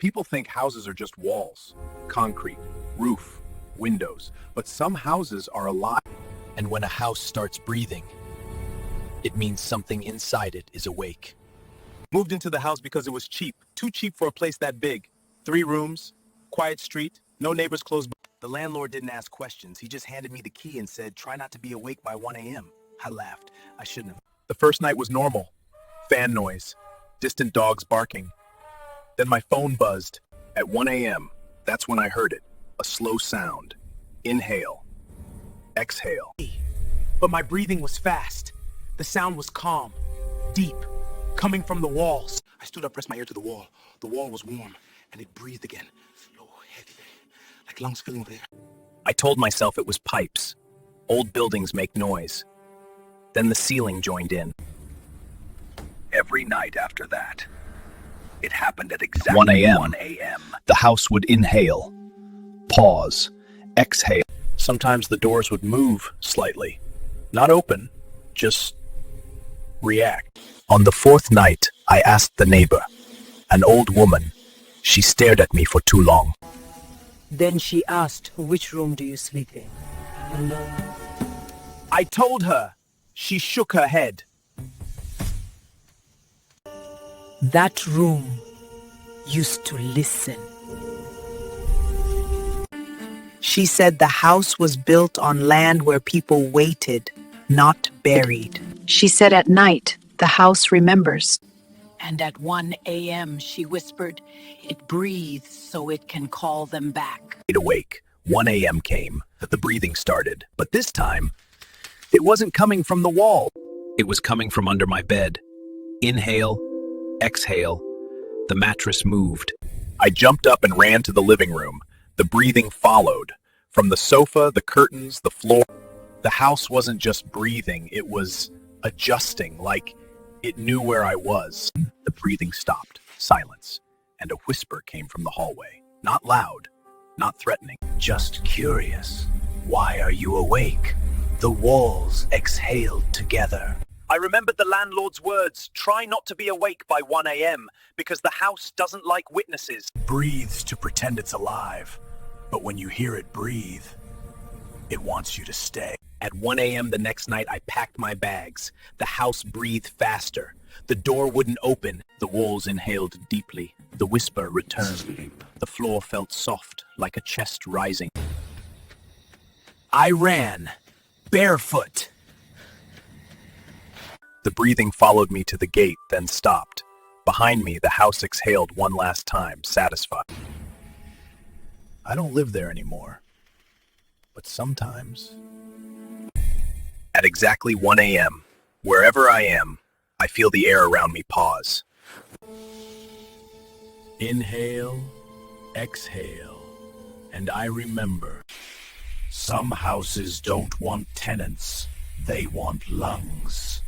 People think houses are just walls, concrete, roof, windows, but some houses are alive. And when a house starts breathing, it means something inside it is awake. Moved into the house because it was cheap, too cheap for a place that big. 3 rooms, quiet street, no neighbors close by. The landlord didn't ask questions. He just handed me the key and said, "Try not to be awake by 1 a.m. I laughed. I shouldn't have. The first night was normal. Fan noise, distant dogs barking. Then my phone buzzed. At 1 a.m., that's when I heard it. A slow sound. Inhale. Exhale. But my breathing was fast. The sound was calm, deep, coming from the walls. I stood up, pressed my ear to the wall. The wall was warm, and it breathed again. Slow, heavy, like lungs filling with air. I told myself it was pipes. Old buildings make noise. Then the ceiling joined in. Every night after that, it happened at exactly 1 a.m. The house would inhale, pause, exhale. Sometimes the doors would move slightly. Not open, just react. On the 4th night, I asked the neighbor, an old woman. She stared at me for too long. Then she asked, "Which room do you sleep in?" I told her. She shook her head. That room used to listen. She said the house was built on land where people waited, not buried. She said at night, the house remembers. And at 1 a.m., she whispered, "It breathes so it can call them back." Awake. 1 a.m. came. The breathing started. But this time, it wasn't coming from the wall. It was coming from under my bed. Inhale, exhale. The mattress moved. I jumped up and ran to the living room. The breathing followed. From the sofa, the curtains, the floor. The house wasn't just breathing, it was adjusting, like it knew where I was. The breathing stopped. Silence. And a whisper came from the hallway. Not loud, not threatening. "Just curious. Why are you awake?" The walls exhaled together. I remembered the landlord's words, "Try not to be awake by 1 a.m. because the house doesn't like witnesses." Breathes to pretend it's alive. But when you hear it breathe, it wants you to stay. At 1 a.m. the next night, I packed my bags. The house breathed faster. The door wouldn't open. The walls inhaled deeply. The whisper returned. The floor felt soft, like a chest rising. I ran, barefoot. The breathing followed me to the gate, then stopped. Behind me, the house exhaled one last time, satisfied. I don't live there anymore. But sometimes... At exactly 1 a.m., wherever I am, I feel the air around me pause. Inhale, exhale, and I remember. Some houses don't want tenants, they want lungs.